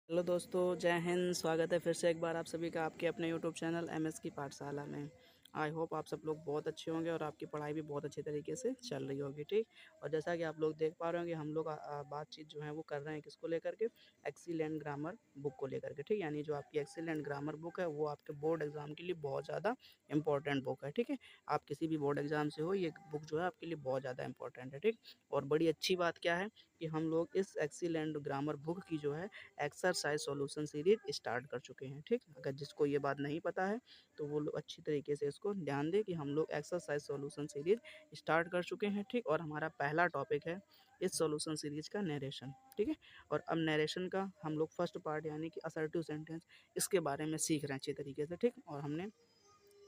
Hello दोस्तों, जय हिंद। स्वागत है फिर से एक बार आप सभी का आपके अपने यूट्यूब चैनल एमएस की पाठशाला में। आई होप आप सब लोग बहुत अच्छे होंगे और आपकी पढ़ाई भी बहुत अच्छे तरीके से चल रही होगी, ठीक। और जैसा कि आप लोग देख पा रहे होंगे, हम लोग बातचीत जो है वो कर रहे हैं किसको लेकर के, एक्सीलेंट ग्रामर बुक को लेकर के, ठीक। यानी जो आपकी एक्सीलेंट ग्रामर बुक है वो आपके बोर्ड एग्जाम के लिए बहुत ज़्यादा इंपॉर्टेंट बुक है, ठीक है। आप किसी भी बोर्ड एग्जाम से हो, ये बुक जो है आपके लिए बहुत ज़्यादा इंपॉर्टेंट है, ठीक। और बड़ी अच्छी बात क्या है कि हम लोग इस एक्सीलेंट ग्रामर बुक की जो है एक्सरसाइज सॉल्यूशन सीरीज स्टार्ट कर चुके हैं, ठीक। अगर जिसको ये बात नहीं पता है तो वो लोग अच्छी तरीके से इसको ध्यान दें कि हम लोग एक्सरसाइज सॉल्यूशन सीरीज स्टार्ट कर चुके हैं, ठीक। और हमारा पहला टॉपिक है इस सॉल्यूशन सीरीज का नरेशन, ठीक है। और अब नरेशन का हम लोग फर्स्ट पार्ट यानी कि असर्टिव सेंटेंस इसके बारे में सीख रहे हैं अच्छी तरीके से, ठीक। और हमने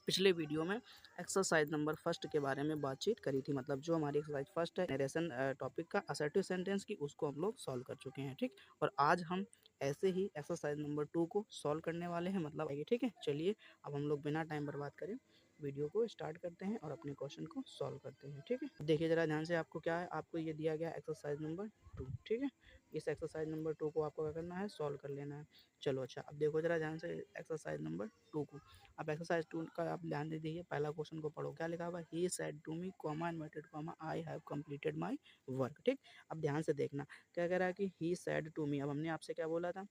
पिछले वीडियो में एक्सरसाइज नंबर फर्स्ट के बारे में बातचीत करी थी, मतलब जो हमारी एक्सरसाइज फर्स्ट है नरेशन टॉपिक का असर्टिव सेंटेंस की, उसको हम लोग सॉल्व कर चुके हैं, ठीक। और आज हम ऐसे ही एक्सरसाइज नंबर 2 को सॉल्व करने वाले हैं, मतलब आइए, ठीक है। चलिए अब हम लोग बिना टाइम बर्बाद करें वीडियो को स्टार्ट करते हैं और अपने क्वेश्चन को सॉल्व करते हैं, ठीक है। देखिए ज़रा ध्यान से, आपको क्या है, आपको ये दिया गया एक्सरसाइज नंबर 2, ठीक है। इस एक्सरसाइज नंबर 2 को आपको क्या करना है, सॉल्व कर लेना है। चलो अच्छा, अब देखो ज़रा ध्यान से एक्सरसाइज नंबर 2 को। अब एक्सरसाइज 2 का आप ध्यान दे दीजिए, पहला क्वेश्चन को पढ़ो, क्या लिखा हुआ है, he said to me comma inverted comma I have completed my work, ठीक। अब ध्यान से देखना, क्या कह रहा है कि ही सेड टू मी। अब हमने आपसे क्या बोला था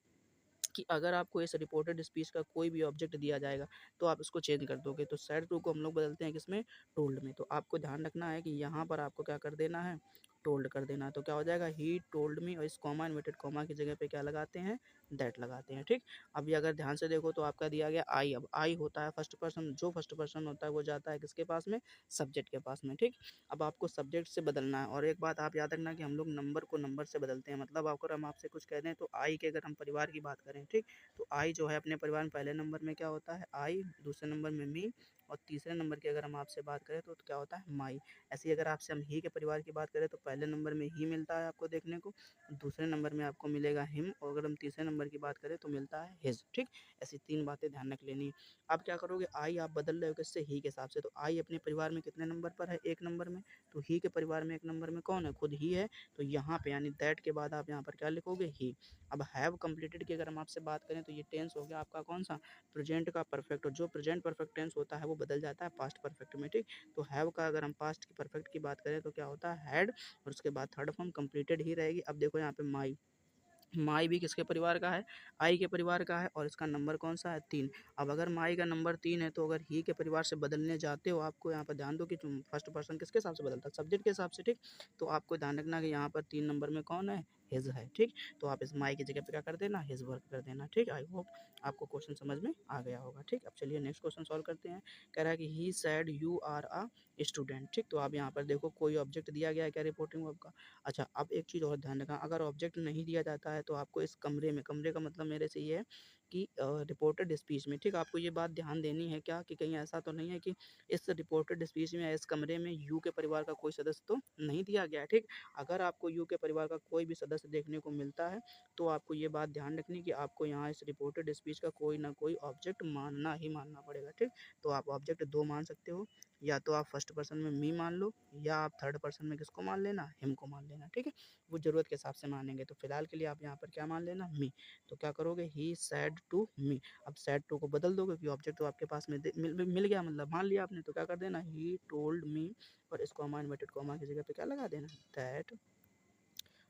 कि अगर आपको इस रिपोर्टेड स्पीच का कोई भी ऑब्जेक्ट दिया जाएगा तो आप इसको चेंज कर दोगे, तो सेड टू को हम लोग बदलते हैं किसमें, टोल्ड में। तो आपको ध्यान रखना है कि यहाँ पर आपको क्या कर देना है, टोल्ड कर देना है। तो क्या हो जाएगा, ही टोल्ड मी, और इस कॉमा इन्वर्टेड कॉमा की जगह पे क्या लगाते हैं, दैट लगाते हैं, ठीक। अब ये अगर ध्यान से देखो तो आपका दिया गया आई। अब आई होता है फर्स्ट पर्सन, जो फर्स्ट पर्सन होता है वो जाता है किसके पास में, सब्जेक्ट के पास में, ठीक। अब आपको सब्जेक्ट से बदलना है, और एक बात आप याद रखना कि हम लोग नंबर को नंबर से बदलते हैं, मतलब अगर हम आपसे कुछ कह दें तो आई के अगर हम परिवार की बात करें, ठीक, तो आई जो है अपने परिवार में पहले नंबर में क्या होता है, आई, दूसरे नंबर में मी, और तीसरे नंबर की अगर हम आपसे बात करें तो क्या होता है, माई। ऐसे ही अगर आपसे हम ही के परिवार की बात करें तो पहले नंबर में ही मिलता है आपको देखने को, दूसरे नंबर में आपको मिलेगा हिम, और अगर हम तीसरे नंबर की बात करें तो मिलता है हिज, ठीक। ऐसी तीन बातें ध्यान रख लेनी है। आप क्या करोगे, आई आप बदल रहे हो किससे, ही के हिसाब से। तो आई अपने परिवार में कितने नंबर पर है, एक नंबर में। तो ही के परिवार में एक नंबर में कौन है, खुद ही है। तो यहाँ पे यानी दैट के बाद आप यहाँ पर क्या लिखोगे, ही। अब हैव कंप्लीटेड की अगर हम आपसे बात करें तो ये टेंस हो गया आपका कौन सा, प्रेजेंट का परफेक्ट। और जो प्रेजेंट परफेक्ट टेंस होता है वो बदल जाता है पास्ट परफेक्ट में, ठीक। तो हैव का अगर हम पास्ट की परफेक्ट की बात करें तो क्या होता है, हैड, और उसके बाद थर्ड फॉर्म कंप्लीटेड ही रहेगी। अब देखो यहाँ पे माई, माई भी किसके परिवार का है, आई के परिवार का है, और इसका नंबर कौन सा है, 3। अब अगर माई का नंबर 3 है तो अगर ही के परिवार से बदलने जाते हो, आपको यहाँ पर ध्यान दो कि तुम फर्स्ट पर्सन किसके हिसाब से बदलता है, सब्जेक्ट के हिसाब से, ठीक। तो आपको ध्यान रखना कि यहाँ पर 3 नंबर में कौन है, हिज है, ठीक। तो आप इस माई की जगह पे क्या कर देना, हिज वर्क कर देना, ठीक। आई होप आपको क्वेश्चन समझ में आ गया होगा, ठीक। अब चलिए नेक्स्ट क्वेश्चन सॉल्व करते हैं। कह रहा है कि he said you are a student, ठीक। तो आप यहाँ पर देखो कोई ऑब्जेक्ट दिया गया है क्या रिपोर्टिंग वर्ब का। अच्छा, अब एक चीज़ और ध्यान रखना, अगर ऑब्जेक्ट नहीं दिया जाता है तो आपको इस कमरे में, कमरे का मतलब मेरे से ये है कि रिपोर्टेड स्पीच में, ठीक, आपको ये बात ध्यान देनी है क्या कि कहीं ऐसा तो नहीं है कि इस रिपोर्टेड स्पीच में, इस कमरे में यू के परिवार का कोई सदस्य तो नहीं दिया गया है, ठीक। अगर आपको यू के परिवार का कोई भी सदस्य देखने को मिलता है तो आपको ये बात ध्यान रखनी कि आपको यहाँ इस रिपोर्टेड स्पीच का कोई ना कोई ऑब्जेक्ट मानना ही मानना पड़ेगा, ठीक। तो आप ऑब्जेक्ट दो मान सकते हो, या तो आप फर्स्ट पर्सन में मी मान लो, या आप थर्ड पर्सन में किसको मान लेना, हिम को मान लेना, ठीक है। वो ज़रूरत के हिसाब से मानेंगे। तो फिलहाल के लिए आप यहाँ पर क्या मान लेना, मी। तो क्या करोगे, ही सैड टू मी। अब सैड टू को बदल दोगे क्योंकि ऑब्जेक्ट तो आपके पास में मिल गया, मतलब मान लिया आपने। तो क्या कर देना, ही टोल्ड मी, और इस कॉमा इन्वर्टेड कॉमा की जगह पे क्या लगा देना, दैट।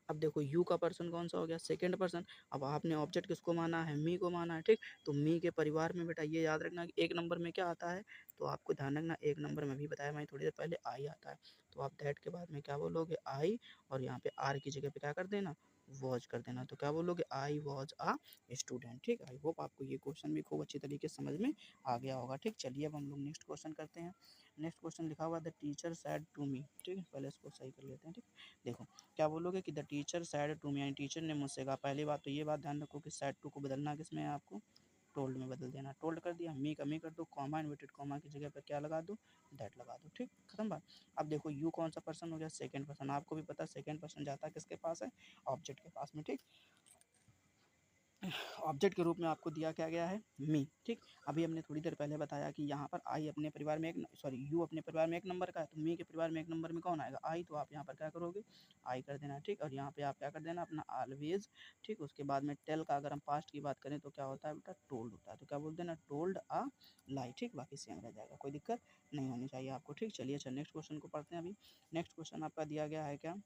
अब देखो यू का पर्सन कौन सा हो गया, सेकंड पर्सन। अब आपने ऑब्जेक्ट किसको माना है, मी को माना है, ठीक। तो मी के परिवार में बेटा ये याद रखना कि एक नंबर में क्या आता है, तो आपको ध्यान रखना एक नंबर में भी बताया मैं थोड़ी देर पहले, आई आता है। तो आप दैट के बाद में क्या बोलोगे, आई, और यहाँ पे आर की जगह पे क्या कर देना, वॉज कर देना। तो क्या बोलोगे, आई वॉज अ स्टूडेंट, ठीक। आई होप आपको ये क्वेश्चन भी खूब अच्छी तरीके से समझ में आ गया होगा, ठीक। चलिए अब हम लोग नेक्स्ट क्वेश्चन करते हैं। नेक्स्ट क्वेश्चन लिखा हुआ the teacher said to me, ठीक है। पहले इसको सही कर लेते हैं, ठीक। देखो क्या बोलोगे कि the teacher said to me, यानी टीचर ने मुझसे कहा। पहली बात तो ये बात ध्यान रखो कि सैड टू को बदलना किस में है, आपको टोल्ड में बदल देना। टोल्ड कर दिया, मी का मी कर दो, कॉमा इन्वर्टेड कॉमा की जगह पर क्या लगा दो, दैट लगा दो, ठीक, खत्म बात। अब देखो यू कौन सा पर्सन हो गया, सेकंड पर्सन। आपको भी पता है सेकंड पर्सन जाता है किसके पास है, ऑब्जेक्ट के पास में, ठीक। ऑब्जेक्ट के रूप में आपको दिया क्या गया है, मी। ठीक, अभी हमने थोड़ी देर पहले बताया कि यहाँ पर आई अपने परिवार में यू अपने परिवार में 1 नंबर का है, तो मी के परिवार में 1 नंबर में कौन आएगा, आई। तो आप यहाँ पर क्या करोगे, आई कर देना। ठीक, और यहाँ पे आप क्या कर देना, अपना ऑलवेज। ठीक, उसके बाद में टेल का अगर हम पास्ट की बात करें तो क्या होता है बेटा, टोल्ड होता है। तो क्या बोलते हैं ना, टोल्ड अ लाई। ठीक, बाकी सेम रह जाएगा, कोई दिक्कत नहीं होनी चाहिए आपको। ठीक, चलिए अच्छा नेक्स्ट क्वेश्चन को पढ़ते हैं। अभी नेक्स्ट क्वेश्चन आपका दिया गया है क्या,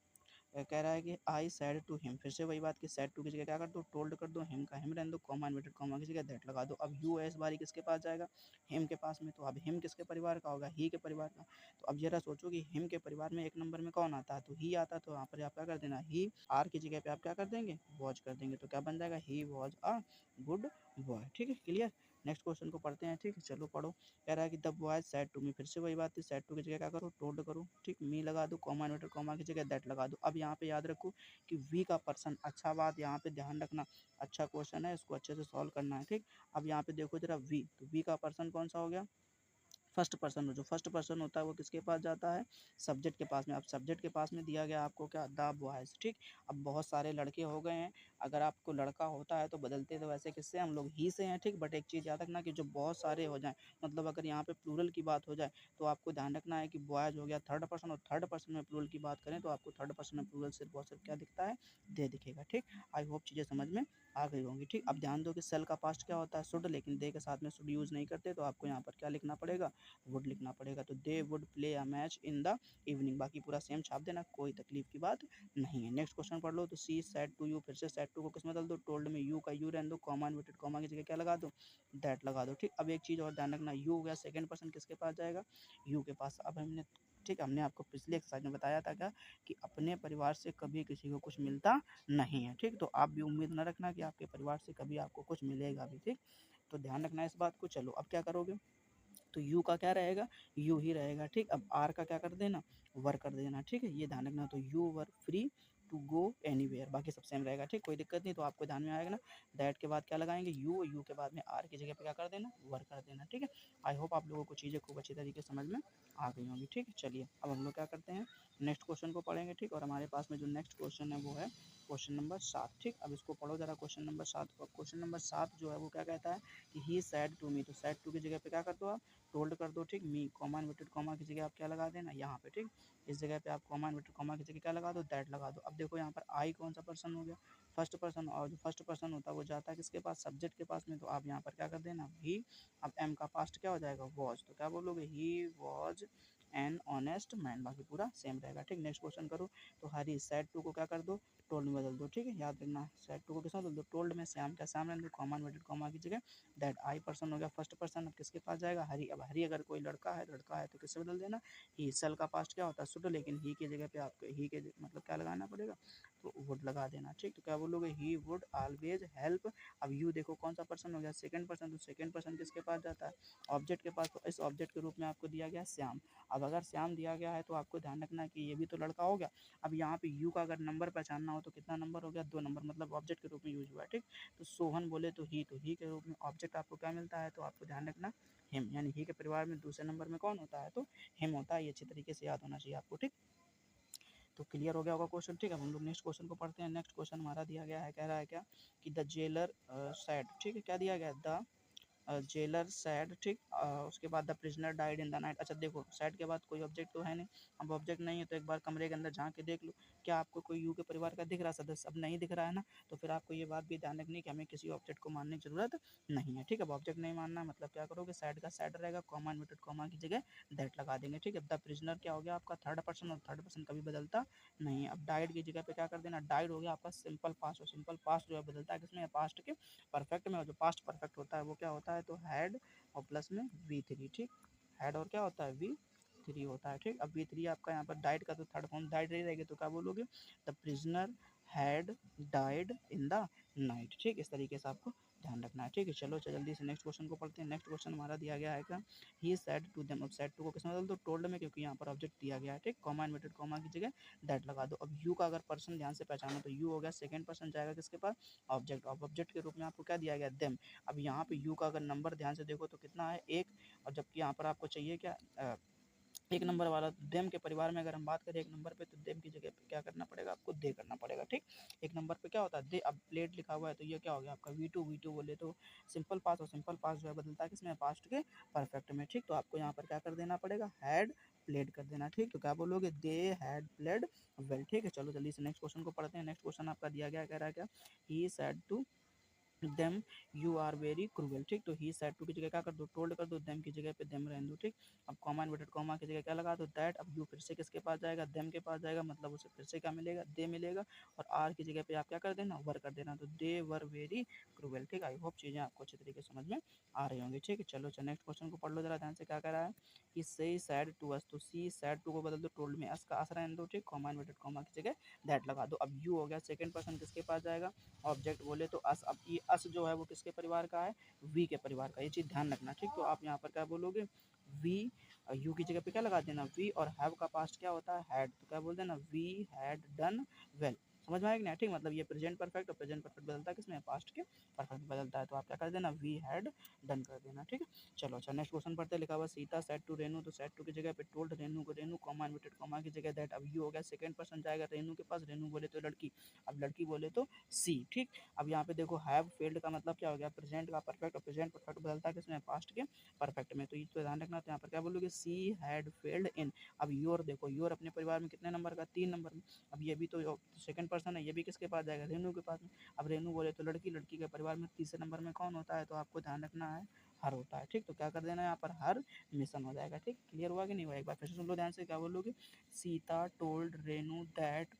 कह रहा है कि आई सैड टू हिम। फिर से वही बात कि सैड टू की जगह क्या कर दो, टोल्ड कर दो, हिम का हिम रहने दो, कॉमा इन्वर्टेड कॉमा की जगह दैट लगा दो। अब यू है इस बारी किसके पास जाएगा, हिम के पास में। तो अब हिम किसके परिवार का होगा, ही के परिवार का। तो अब जरा सोचो कि हिम के परिवार में 1 नंबर में कौन आता है, तो ही आता है। तो यहाँ पर आप क्या कर देना, ही आर की जगह पे आप क्या कर देंगे, वॉच कर देंगे। तो क्या बन जाएगा, he was a good boy. ठीक है, क्लियर। नेक्स्ट क्वेश्चन को पढ़ते हैं। ठीक, चलो पढ़ो। कह रहा है कि the boy said to me. फिर से वही बात थी, सैड टू की जगह क्या करो, टोल्ड करो। ठीक, मी लगा दो, कॉमा इन्वर्टेड कॉमा की जगह दैट लगा दो। अब यहाँ पे याद रखो कि वी का पर्सन, अच्छा बात यहाँ पे ध्यान रखना, अच्छा क्वेश्चन है, इसको अच्छे से सॉल्व करना है। ठीक, अब यहाँ पे देखो जरा वी, तो वी का पर्सन कौन सा हो गया, फर्स्ट पर्सन। जो फर्स्ट पर्सन होता है वो किसके पास जाता है, सब्जेक्ट के पास में। अब सब्जेक्ट के पास में दिया गया आपको क्या, द बॉयज। ठीक, अब बहुत सारे लड़के हो गए हैं, अगर आपको लड़का होता है तो बदलते तो वैसे किससे, हम लोग ही से हैं। ठीक, बट एक चीज़ याद रखना कि जो बहुत सारे हो जाएं, मतलब अगर यहाँ पे प्लूरल की बात हो जाए तो आपको ध्यान रखना है कि बॉयज हो गया थर्ड पर्सन, और थर्ड पर्सन में प्लूरल की बात करें तो आपको थर्ड पर्सन में प्लूरल सिर्फ और सिर्फ क्या दिखता है, दे दिखेगा। ठीक, आई होप चीज़ें समझ में आ गई होंगी। ठीक, अब ध्यान दो कि सेल का पास्ट क्या होता है, शुड, लेकिन दे के साथ में शुड यूज़ नहीं करते, तो आपको यहाँ पर क्या लिखना पड़ेगा, वुड लिखना पड़ेगा। तो they would play a match in the evening. बाकी पूरा सेम छाप देना, कोई तकलीफ की बात नहीं है। नेक्स्ट क्वेश्चन पढ़ लो। तो सी सैड टू यू, फिर से सैड टू को किस में बदल दो, टोल्ड में यू का यू रहने दो, कॉमा इन्वर्टेड कॉमा की जगह क्या लगा दो, दैट लगा दो। ठीक, अब एक चीज़ और ध्यान रखना, यू हो गया सेकंड पर्सन, किसके पास जाएगा, यू के पास। अब हमने ठीक, हमने आपको पिछले एक्सरसाइज में बताया था क्या, कि अपने परिवार से कभी किसी को कुछ मिलता नहीं है। ठीक, तो आप भी उम्मीद न रखना कि आपके परिवार से कभी आपको कुछ मिलेगा भी। ठीक, तो ध्यान रखना इस बात को। चलो अब क्या करोगे, तो यू का क्या रहेगा, यू ही रहेगा। ठीक, अब आर का क्या कर देना, वर कर देना। ठीक है, ये ध्यान रखना। तो you were free to go anywhere, बाकी सब सेम रहेगा। ठीक, कोई दिक्कत नहीं। तो आपको ध्यान में आएगा ना, दैट के बाद क्या लगाएंगे, यू के बाद में आर की जगह पे क्या कर देना, वर कर देना। ठीक है, आई होप आप लोगों को चीज़ें खूब अच्छी तरीके से समझ में आ गई होंगी। ठीक है, चलिए अब हम लोग क्या करते हैं, नेक्स्ट क्वेश्चन को पढ़ेंगे। ठीक, और हमारे पास में जो नेक्स्ट क्वेश्चन है वो है क्वेश्चन नंबर 7। ठीक, अब इसको पढ़ो जरा, क्वेश्चन नंबर 7 को। क्वेश्चन नंबर 7 जो है वो क्या कहता है कि ही सैड टू मी। तो सैड टू की जगह पे क्या कर दो आप, टोल्ड कर दो। ठीक, मी कॉमा इन्वर्टेड कॉमा की जगह आप क्या लगा देना, यहाँ पे। ठीक, इस जगह पे आप कॉमा इन्वर्टेड कॉमा की जगह क्या लगा दो, दैट लगा दो। अब देखो यहाँ पर आई कौन सा पर्सन हो गया, फर्स्ट पर्सन, और जो फर्स्ट पर्सन होता है वो जाता है किसके पास, सब्जेक्ट के पास में। तो आप यहाँ पर क्या कर देना, ही। अब एम का पास्ट क्या हो जाएगा, वॉज। तो क्या बोलोगे, he was an honest man, बाकी पूरा सेम रहेगा। ठीक, नेक्स्ट क्वेश्चन करो। तो हरी सैड टू को क्या कर दो, टोल्ड में बदल दो। ठीक है, याद रखना, सैड टू को किसमें बदल दो, टोल्ड में। श्याम का श्याम रहने दो, कॉमा इन्वर्टेड कॉमा की जगह दैट। आई पर्सन हो गया फर्स्ट पर्सन, अब किसके पास जाएगा, हरी। अब हरी अगर कोई लड़का है तो किससे बदल देना, ही। सेल का पास्ट क्या होता है, शुड, लेकिन ही की जगह पे आपको ही के मतलब क्या लगाना पड़ेगा, तो वुड लगा देना। ठीक, तो क्या बोलोगे, ही वुड ऑलवेज हेल्प। अब यू देखो कौन सा पर्सन हो गया, सेकंड पर्सन। तो सेकंड पर्सन किसके पास जाता है, ऑब्जेक्ट के पास। तो इस ऑब्जेक्ट के रूप में आपको दिया गया श्याम। अब अगर श्याम दिया गया है तो आपको ध्यान रखना है कि ये भी तो लड़का हो गया। अब यहाँ पे यू का अगर नंबर पहचानना हो तो कितना नंबर हो गया, 2 नंबर, मतलब ऑब्जेक्ट के रूप में यूज हुआ है। ठीक, तो सोहन बोले तो ही के रूप में ऑब्जेक्ट आपको क्या मिलता है, तो आपको ध्यान रखना हिम, यानी ही के परिवार में दूसरे नंबर में कौन होता है, तो हिम होता है। ये अच्छी तरीके से याद होना चाहिए आपको। ठीक, तो क्लियर हो गया होगा क्वेश्चन। ठीक है, हम लोग नेक्स्ट क्वेश्चन को पढ़ते हैं। नेक्स्ट क्वेश्चन हमारा दिया गया है, कह रहा है क्या कि द जेलर सैड। ठीक है, क्या दिया गया, द जेलर सैड। ठीक, उसके बाद the prisoner died in the night. अच्छा देखो, सैड के बाद कोई ऑब्जेक्ट तो है नहीं। अब ऑब्जेक्ट नहीं है तो एक बार कमरे के अंदर झांक के देख लो, क्या आपको कोई यू के परिवार का दिख रहा सदस्य, अब नहीं दिख रहा है ना। तो फिर आपको ये बात भी ध्यान रखनी है कि हमें किसी ऑब्जेक्ट को मानने की जरूरत नहीं है। ठीक है, अब ऑब्जेक्ट नहीं मानना है, मतलब क्या करोगे, सैड का सैड रहेगा, कॉमा इन्वर्टेड कॉमा की जगह दैट लगा देंगे। ठीक है, द प्रिजनर क्या हो गया आपका, थर्ड पर्सन, और थर्ड पर्सन कभी बदलता नहीं है। अब डाइड की जगह पे क्या कर देना, डाइड हो गया आपका सिंपल पास्ट, और सिंपल पास्ट जो है बदलता है किसमें, पास्ट के परफेक्ट में। और जो पास्ट परफेक्ट होता है वो क्या होता है, तो हैड और प्लस में V3। ठीक, हेड और क्या होता है, V3 होता है। ठीक, अब V3 आपका यहाँ पर डाइड का तो थर्ड फॉर्म डाइड रही रहेगी, तो क्या बोलोगे, the prisoner had died in the night. ठीक, इस तरीके से आपको ध्यान रखना है। ठीक है, चलो जल्दी से नेक्स्ट क्वेश्चन को पढ़ते हैं। नेक्स्ट क्वेश्चन हमारा दिया गया है क्या, ही सैड टू देम। अब सैड टू को किसमें बदल दो, टोल्ड में, क्योंकि यहाँ पर ऑब्जेक्ट दिया गया है। ठीक, कॉमा इन्वर्टेड कॉमा की जगह दैट लगा दो। अब यू का अगर पर्सन ध्यान से पहचानो तो यू हो गया सेकंड पर्सन, जाएगा किसके पास, ऑब्जेक्ट। अब ऑब्जेक्ट के रूप में आपको क्या दिया गया, देम। अब यहाँ पे यू का अगर नंबर ध्यान से देखो तो कितना है, 1, और जबकि यहाँ पर आपको चाहिए क्या, एक नंबर वाला देम के परिवार में अगर हम बात करें एक नंबर पे, तो देम की जगह पे क्या करना पड़ेगा आपको, दे करना पड़ेगा। ठीक, एक नंबर पे क्या होता है दे, अब प्लेट लिखा हुआ है तो ये क्या हो गया आपका V2 बोले तो सिंपल पास, और सिंपल पास जो है बदलता है किसमें, पास्ट के परफेक्ट में। ठीक, तो आपको यहाँ पर क्या कर देना पड़ेगा, हैड प्लेड कर देना। ठीक, तो क्या बोलोगे, दे हैड प्लेड वेल। ठीक है, चलो जल्दी से नेक्स्ट क्वेश्चन को पढ़ते हैं। नेक्स्ट क्वेश्चन आपका दिया गया, कह रहा है क्या, he said to them you are very cruel. ठीक, तो ही सेड टू की जगह क्या कर दो, टोल्ड कर दो, देम की जगह पे देम रहने दो। ठीक, अब कॉमा इन्वर्टेड कॉमा की जगह क्या लगा दो, दैट। अब यू फिर से किसके पास जाएगा, देम के पास जाएगा, मतलब उसे फिर से क्या मिलेगा, दे मिलेगा। और आर की जगह पे आप क्या कर देना, वर कर देना, तो दे वर वेरी क्रूएल। ठीक, आई होप चीज़ें आपको अच्छी तरीके से समझ में आ रही होंगी। ठीक है, चलो नेक्स्ट क्वेश्चन को पढ़ लो जरा ध्यान से, क्या कह रहा है कि से सैड टू अस, तो सी सैड टू को बदल दो, टोल्ड में अस का अस रहने दो। ठीक, कॉमा इन्वर्टेड कॉमा की जगह दैट लगा दो। अब यू हो गया सेकंड पर्सन, किसके पास जाएगा, ऑब्जेक्ट बोले तो अस। अब ये अस जो है वो किसके परिवार का है, वी के परिवार का, ये चीज़ ध्यान रखना। ठीक, तो आप यहाँ पर क्या बोलोगे, वी यू की जगह पे क्या लगा देना, वी, और हैव का पास्ट क्या होता है, हैड, तो क्या बोल देना, वी हैड डन वेल। समझ में आएगा कि नहीं। ठीक, मतलब ये प्रेजेंट परफेक्ट, और प्रेजेंट परफेक्ट बदलता है किसमें, पास्ट के परफेक्ट बदलता है, तो आप क्या कर देना, वी हैड डन कर देना। ठीक है, चलो अच्छा नेक्स्ट क्वेश्चन पढ़ते हैं। लिखा हुआ सीता सेड टू रेनू, तो सेड टू की जगह पे टोल्ड रेनू को, रेनू कॉमा इन्वर्टेड कॉमा की जगह दैट। अब यू हो गया सेकंड पर्सन जाएगा रेनू के पास, रेनू बोले तो लड़की, अब लड़की बोले तो सी। ठीक, अब यहाँ पे देखो हैव फेल्ड का मतलब क्या हो गया, प्रेजेंट का परफेक्ट, और प्रेजेंट परफेक्ट बदलता है किसमें, पास्ट के परफेक्ट में, तो ये तो ध्यान रखना। तो यहाँ पर क्या बोलोगे, सी हैड फेल्ड इन। अब योर देखो, योर अपने परिवार में कितने नंबर का, 3 नंबर में। अब ये भी तो सेकंड पर्सन है, ये भी किसके पास जाएगा, रेनू के पास में। अब रेनू बोले तो लड़की, लड़की के परिवार में तीसरे नंबर में कौन होता है, तो आपको ध्यान रखना है हर होता है। ठीक, तो क्या कर देना है यहाँ पर, हर मिशन हो जाएगा। ठीक, क्लियर हुआ कि नहीं हुआ, एक बार फिर से सुन लो ध्यान से, क्या बोलोगे, Sita told Renu that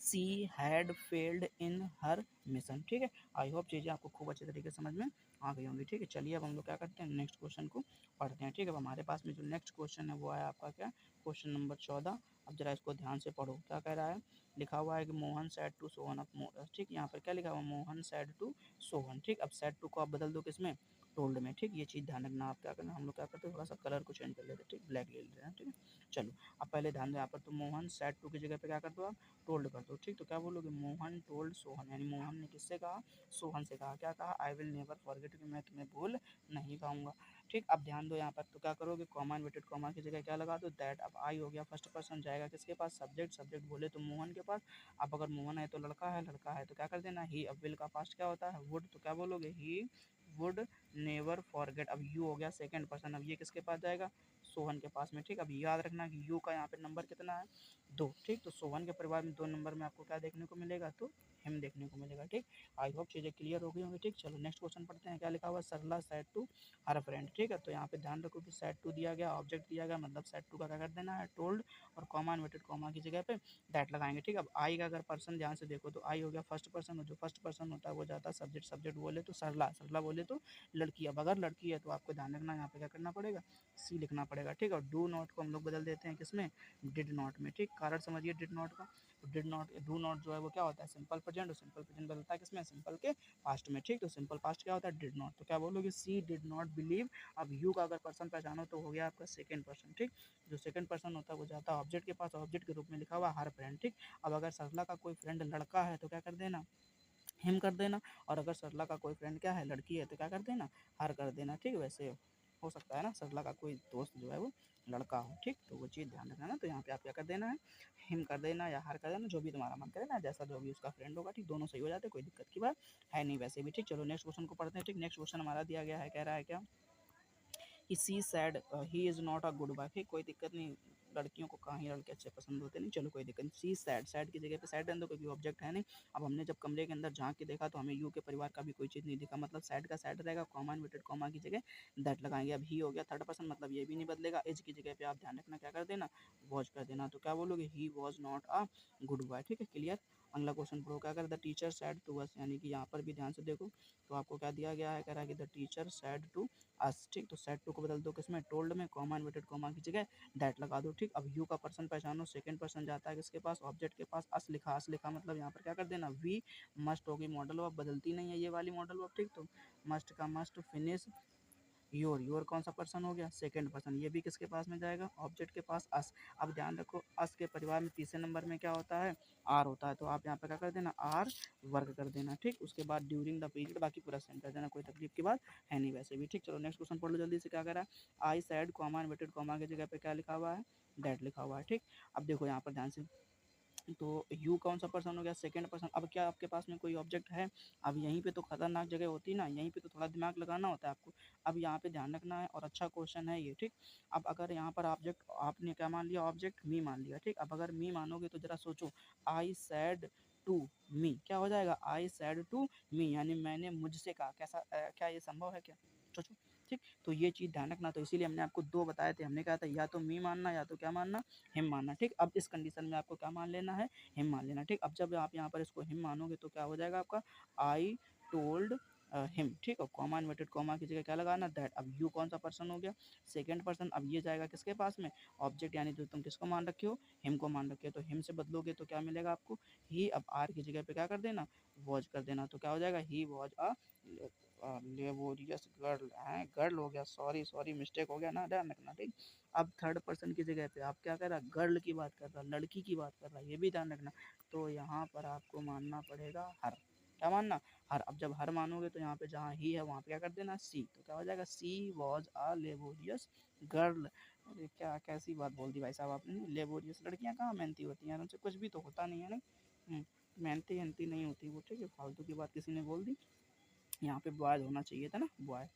she had failed in her mission. ठीक है, आई होप चीज़ें आपको खूब अच्छे तरीके से समझ में आ गई होंगी। ठीक है, चलिए अब हम लोग क्या करते हैं, नेक्स्ट क्वेश्चन को पढ़ते हैं। ठीक है, अब हमारे पास में जो नेक्स्ट क्वेश्चन है वो है आपका क्या, क्वेश्चन नंबर 14। अब जरा इसको ध्यान से पढ़ो, क्या कह रहा है, लिखा हुआ है कि मोहन सैड टू सोहन। अब ठीक, यहाँ पर क्या लिखा हुआ है, मोहन सैड टू सोहन। ठीक, अब सैड टू को आप बदल दो किसमें, टोल्ड में। ठीक, ये चीज़ ध्यान रखना। आप क्या करना, हम लोग क्या करते हैं, थोड़ा सा कलर को चेंज कर लेते हैं। ठीक, ब्लैक ले लेते हैं। ठीक है, चलो अब पहले ध्यान दो यहाँ पर, तो मोहन सैड टू की जगह पे क्या कर दो आप, टोल्ड कर दो। ठीक, तो क्या बोलोगे, मोहन टोल्ड सोहन, यानी मोहन ने किससे कहा, सोहन से कहा, क्या कहा, आई विल नेवर फॉरगेट, कि मैं तुम्हें भूल नहीं पाऊंगा। ठीक, अब ध्यान दो यहाँ पर, तो क्या करोगे, कॉमा इन्वर्टेड कॉमा की जगह क्या लगा दो, दैट। अब आई हो गया फर्स्ट पर्सन, जाएगा किसके पास, सब्जेक्ट, सब्जेक्ट बोले तो मोहन के पास। अब अगर मोहन है तो लड़का है, लड़का है तो क्या कर देना, ही। अब विल का पास्ट क्या होता है, वुड, तो क्या बोलोगे, ही वुड नेवर फॉरगेट। अब यू हो गया सेकंड पर्सन, अब ये किसके पास जाएगा, सोहन के पास में। ठीक, अब याद रखना कि यू का यहाँ पे नंबर कितना है, 2। ठीक, तो सोहन के परिवार में 2 नंबर में आपको क्या देखने को मिलेगा, तो हिम देखने को मिलेगा। ठीक, आई होप चीज़ें क्लियर हो गई होंगी। ठीक, चलो नेक्स्ट क्वेश्चन पढ़ते हैं, क्या लिखा हुआ है, सरला सैड टू हर फ्रेंड। ठीक है, तो यहाँ पे ध्यान रखो कि सैड टू दिया गया, ऑब्जेक्ट दिया गया, मतलब सैड टू का क्या कर देना है, टोल्ड, और कॉमा इन्वर्टेड कॉमा की जगह पे दैट लगाएंगे। ठीक, अब आई का अगर पर्सन ध्यान से देखो, तो आई हो गया फर्स्ट पर्सन, और जो फर्स्ट पर्सन होता है वो जाता है सब्जेक्ट, सब्जेक्ट बोले तो सरला, सरला बोले तो लड़की। अब अगर लड़की है तो आपको ध्यान रखना, यहाँ पे क्या करना पड़ेगा, सी लिखना पड़ेगा। ठीक, और डू नॉट को हम लोग बदल देते हैं किसमें, डिड नॉट में। ठीक, कारण समझिए डिड नॉट का, तो डिड नॉट, डू नॉट जो है वो क्या होता है, सिंपल प्रेजेंट, और सिंपल प्रेजेंट बदलता है किसमें, सिंपल के पास्ट में। ठीक, तो सिंपल पास्ट क्या होता है, डिड नॉट, तो क्या बोलोगे, सी डिड नॉट बिलीव। अब यू का अगर पर्सन पहचानो तो हो गया आपका सेकंड पर्सन। ठीक, जो सेकंड पर्सन होता है वो जाता है ऑब्जेक्ट के पास, ऑब्जेक्ट के रूप में लिखा हुआ हर फ्रेंड। ठीक, अब अगर सरला का कोई फ्रेंड लड़का है तो क्या कर देना, हिम कर देना, और अगर सरला का कोई फ्रेंड क्या है, लड़की है, तो क्या कर देना, हर कर देना। ठीक, वैसे हो सकता है ना सरला का कोई दोस्त जो है वो लड़का हो। ठीक, तो वो चीज़ ध्यान रखना ना, तो यहाँ पे आप क्या कर देना है, हिम कर देना या हर कर देना, जो भी तुम्हारा मन करे ना, जैसा जो भी उसका फ्रेंड होगा। ठीक, दोनों सही हो जाते, कोई दिक्कत की बात है नहीं वैसे भी। ठीक, चलो नेक्स्ट क्वेश्चन को पढ़ते हैं। ठीक, नेक्स्ट क्वेश्चन हमारा दिया गया है, कह रहा है क्या, कि she said he is not a good boy. ठीक, कोई दिक्कत नहीं, लड़कियों को कहाँ ही लड़के अच्छे पसंद होते नहीं, चलो कोई दिक्कत नहीं। सी सैड, सैड की जगह पे सैड रहने दो क्योंकि ऑब्जेक्ट है नहीं। अब हमने जब कमरे के अंदर झांक के देखा तो हमें यू के परिवार का भी कोई चीज़ नहीं दिखा, मतलब सैड का सैड रहेगा, कॉमा इन्वर्टेड कॉमा की जगह दैट लगाएंगे। अब ही हो गया थर्ड पर्सन, मतलब ये भी नहीं बदलेगा। एज की जगह पे आप ध्यान रखना क्या कर देना, वॉच कर देना, तो क्या बोलोगे, he was not a good boy. ठीक है, क्लियर। अगला क्वेश्चन पढ़ो, क्या कर the teacher said to us, यानी कि यहाँ पर भी ध्यान से देखो, तो आपको क्या दिया गया है, कह रहा है कि the teacher said to us. ठीक, तो सेट टू को बदल दो किसमें, टोल्ड में, कॉमा इन्वर्टेड कॉमा की जगह दैट लगा दो। ठीक, अब यू का पर्सन पहचानो, सेकंड पर्सन जाता है किसके पास, ऑब्जेक्ट के पास, अस लिखा, अस लिखा मतलब यहाँ पर क्या कर देना, वी मस्ट होगी मॉडल वर्ब, बदलती नहीं है ये वाली मॉडल वर्ब। ठीक, तो मस्ट का मस्ट, फिनिश योर कौन सा पर्सन हो गया, सेकंड पर्सन, ये भी किसके पास में जाएगा, ऑब्जेक्ट के पास, अस। अब ध्यान रखो अस के परिवार में तीसरे नंबर में क्या होता है, आर होता है, तो आप यहाँ पे क्या कर देना, आर वर्क कर देना, ठीक। उसके बाद ड्यूरिंग द पीरियड बाकी पूरा सेंड कर देना, कोई तकलीफ की बात है नहीं वैसे भी, ठीक। चलो नेक्स्ट क्वेश्चन पढ़ लो जल्दी से, क्या कह रहा है, आई सैड कॉमा इन्वर्टेड कॉमा की जगह पे क्या लिखा हुआ है, दैट लिखा हुआ है, ठीक। अब देखो यहाँ पर ध्यान से, तो यू कौन सा पर्सन हो गया, सेकंड पर्सन। अब क्या आपके पास में कोई ऑब्जेक्ट है, अब यहीं पे तो खतरनाक जगह होती है ना, यहीं पे तो थोड़ा दिमाग लगाना होता है आपको। अब यहाँ पे ध्यान रखना है और अच्छा क्वेश्चन है ये, ठीक। अब अगर यहाँ पर ऑब्जेक्ट आपने क्या मान लिया, ऑब्जेक्ट मी मान लिया, ठीक। अब अगर मी मानोगे तो जरा सोचो, आई सैड टू मी क्या हो जाएगा, आई सैड टू मी, यानी मैंने मुझसे कहा, कैसा क्या ये संभव है क्या, सोचो, ठीक। तो ये चीज़ ध्यान रखना, तो इसीलिए हमने आपको दो बताए थे, हमने कहा था या तो मी मानना या तो क्या मानना, हिम मानना, ठीक। अब इस कंडीशन में आपको क्या मान लेना है, हिम मान लेना, ठीक। अब जब आप यहाँ पर इसको हिम मानोगे तो क्या हो जाएगा आपका, आई टोल्ड हिम, ठीक। और कॉमा इन्वर्टेड कॉमा की जगह क्या लगाना, दैट। अब यू कौन सा पर्सन हो गया, सेकंड पर्सन। अब ये जाएगा किसके पास में, ऑब्जेक्ट, यानी जो तुम किसको मान रखे हो, हिम को मान रखे हो, तो हिम से बदलोगे तो क्या मिलेगा आपको, ही। अब आर की जगह पे क्या कर देना, वॉज कर देना, तो क्या हो जाएगा, he was a laborious girl है, गर्ल हो गया, सॉरी सॉरी मिस्टेक हो गया ना, ध्यान रखना, ठीक। अब थर्ड पर्सन की जगह पे आप क्या कर रहा, गर्ल की बात कर रहा, लड़की की बात कर रहा, ये भी ध्यान रखना। तो यहाँ पर आपको मानना पड़ेगा हर, क्या मानना, हर। अब जब हर मानोगे तो यहाँ पे जहाँ ही है वहाँ पे क्या कर देना, सी, तो क्या हो जाएगा, सी वॉज अ लेबोरियस गर्ल। अरे क्या कैसी बात बोल दी भाई साहब आपने, लेबोरियस, लड़कियाँ कहाँ मेहनती होती हैं, उनसे कुछ भी तो होता नहीं है ना, मेहनती मेहनती नहीं होती वो, ठीक है, फालतू की बात किसी ने बोल दी, यहाँ पे बॉयज होना चाहिए था ना, बॉय,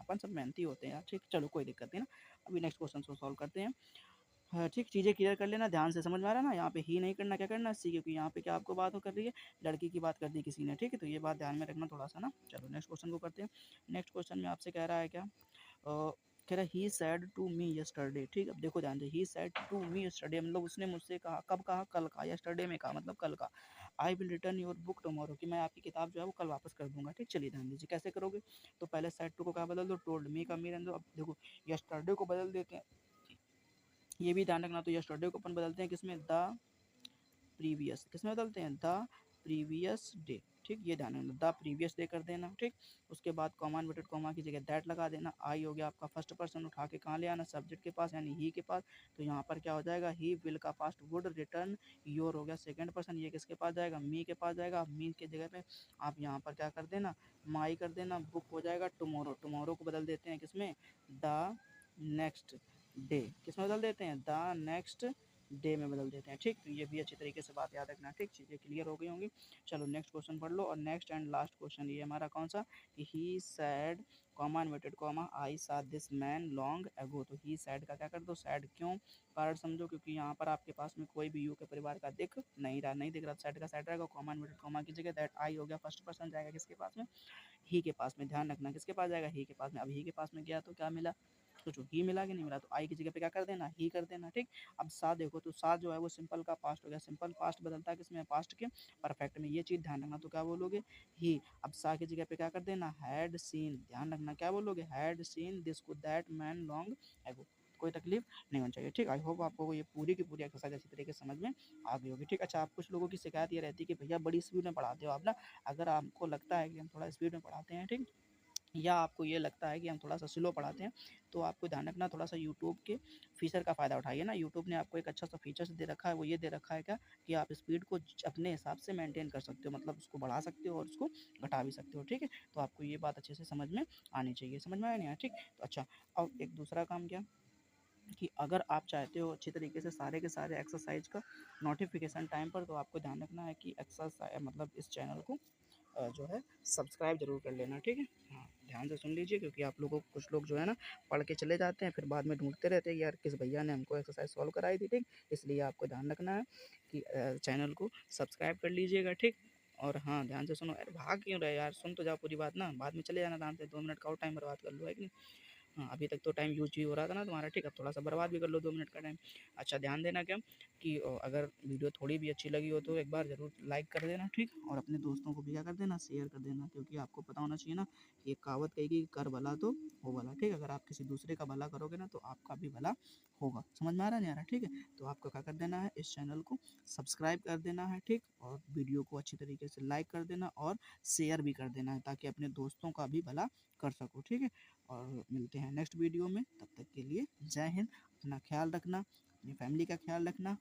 अपन सब मेहनती होते हैं यार, ठीक। चलो कोई दिक्कत नहीं ना, अभी नेक्स्ट क्वेश्चन को सॉल्व करते हैं। हाँ ठीक, चीज़ें क्लियर कर लेना, ध्यान से समझ में आ रहा है ना, यहाँ पे ही नहीं करना, क्या करना, सी, क्योंकि यहाँ पे क्या आपको बात हो कर रही है, लड़की की बात कर दी किसी ने, ठीक है, तो ये बात ध्यान में रखना थोड़ा सा ना। चलो नेक्स्ट क्वेश्चन को करते हैं। नेक्स्ट क्वेश्चन में आपसे कह रहा है क्या, कह रहा है ही सैड टू मी यस्टरडे, ठीक। अब देखो ध्यान से, ही सैड टू मी यस्टरडे मतलब उसने मुझसे कहा, कब कहा, कल कहा, यस्टरडे में कहा मतलब कल का। I will return your book tomorrow, कि मैं आपकी किताब जो है वो कल वापस कर दूंगा, ठीक। चलिए ध्यान दीजिए कैसे करोगे, तो पहले सैड टू को क्या बदल दो, टोल्ड मी का मी रहने दो। अब देखो यस्टरडे को बदल देते हैं, ये भी ध्यान रखना, तो यस्टरडे को अपन बदलते हैं किसमें, द प्रीवियस, किसमें बदलते हैं, द प्रीवियस डे, ठीक। ये ध्यान रखना, द प्रीवियस डे कर देना, ठीक। उसके बाद कॉमा इन्वर्टेड कॉमा की जगह दैट लगा देना। आई हो गया आपका फर्स्ट पर्सन, उठा के कहाँ ले आना, सब्जेक्ट के पास यानी ही के पास, तो यहाँ पर क्या हो जाएगा, ही विल का पास्ट वुड रिटर्न योर हो गया सेकंड पर्सन, ये किसके पास जाएगा, मी के पास जाएगा। मी के जगह पे आप यहाँ पर क्या कर देना, माई कर देना, बुक हो जाएगा टुमारो, टुमारो को बदल देते हैं किसमें, द नेक्स्ट डे, किसमें बदल देते हैं, द नेक्स्ट डे में बदल देते हैं, ठीक। तो ये भी अच्छी तरीके से बात याद रखना, ठीक। चीज़ें क्लियर हो गई होंगी। चलो नेक्स्ट क्वेश्चन पढ़ लो, और नेक्स्ट एंड लास्ट क्वेश्चन ये हमारा कौन सा, ही सैड कॉमा इन्वर्टेड कॉमा आई सा दिस मैन लॉन्ग एगो, तो ही सैड का क्या कर दो, सैड क्यों, कारण समझो, क्योंकि यहाँ पर आपके पास में कोई भी यू के परिवार का दिख नहीं रहा, नहीं दिख रहा, सैड का सैड रहेगा, कॉमा इन्वर्टेड कॉमा की जगह दैट। आई हो गया फर्स्ट पर्सन, जाएगा किसके पास में, ही के पास में, ध्यान रखना किसके पास जाएगा, ही के पास में। अब ही के पास में गया तो क्या मिला, सोचो ही मिला कि नहीं मिला, तो आई की जगह पे क्या कर देना, ही कर देना, ठीक। अब सा देखो, तो सा जो है वो सिंपल का पास्ट हो गया, सिंपल पास्ट बदलता है किसमें, पास्ट के परफेक्ट में, ये चीज़ ध्यान रखना, तो क्या बोलोगे, ही। अब सा की जगह पे क्या कर देना, हैड सीन, ध्यान रखना क्या बोलोगे, हैड सीन दिस को दैट मैन लॉन्ग एगो, कोई तकलीफ नहीं होनी चाहिए, ठीक। आई होप आपको ये पूरी की पूरी एक्सरसाइज अच्छी तरीके से समझ में आ गई होगी, ठीक। अच्छा, आप कुछ लोगों की शिकायत ये रहती है कि भैया बड़ी स्पीड में पढ़ाते हो आप ना, अगर आपको लगता है कि हम थोड़ा स्पीड में पढ़ाते हैं, ठीक, या आपको ये लगता है कि हम थोड़ा सा स्लो पढ़ाते हैं, तो आपको ध्यान रखना, थोड़ा सा यूट्यूब के फीचर का फ़ायदा उठाइए ना। यूट्यूब ने आपको एक अच्छा सा फीचर्स दे रखा है, वो ये दे रखा है क्या, कि आप स्पीड को अपने हिसाब से मेंटेन कर सकते हो, मतलब उसको बढ़ा सकते हो और उसको घटा भी सकते हो, ठीक है। तो आपको ये बात अच्छे से समझ में आनी चाहिए, समझ में आया नहीं आया, ठीक। तो अच्छा, और एक दूसरा काम क्या, कि अगर आप चाहते हो अच्छी तरीके से सारे के सारे एक्सरसाइज का नोटिफिकेशन टाइम पर, तो आपको ध्यान रखना है कि एक्सरसाइज मतलब इस चैनल को जो है सब्सक्राइब जरूर कर लेना, ठीक है। हाँ ध्यान से सुन लीजिए, क्योंकि आप लोगों को कुछ लोग जो है ना पढ़ के चले जाते हैं, फिर बाद में ढूंढते रहते हैं यार किस भैया ने हमको एक्सरसाइज सॉल्व कराई थी, ठीक। इसलिए आपको ध्यान रखना है कि चैनल को सब्सक्राइब कर लीजिएगा, ठीक। और हाँ ध्यान से सुनो, अरे भाग क्यों रहे यार, सुन तो जाओ पूरी बात ना, बाद में चले जाना आराम से, 2 मिनट का और टाइम बर्बाद कर लो, है कि नहीं। हाँ अभी तक तो टाइम यूज ही हो रहा था ना तुम्हारा, ठीक। अब थोड़ा सा बर्बाद भी कर लो 2 मिनट का टाइम। अच्छा ध्यान देना क्या, कि अगर वीडियो थोड़ी भी अच्छी लगी हो तो एक बार ज़रूर लाइक कर देना, ठीक। और अपने दोस्तों को भी क्या कर देना, शेयर कर देना, क्योंकि आपको पता होना चाहिए ना, कि एक कहावत कहेगी, कर भला तो हो भला, ठीक। अगर आप किसी दूसरे का भला करोगे ना तो आपका भी भला होगा। समझ में आ रहा है नहीं आ रहा? ठीक है, तो आपको क्या कर देना है, इस चैनल को सब्सक्राइब कर देना है, ठीक, और वीडियो को अच्छी तरीके से लाइक कर देना और शेयर भी कर देना है ताकि अपने दोस्तों का भी भला कर सको। ठीक है, और मिलते हैं नेक्स्ट वीडियो में, तब तक के लिए जय हिंद। अपना ख्याल रखना, अपनी फैमिली का ख्याल रखना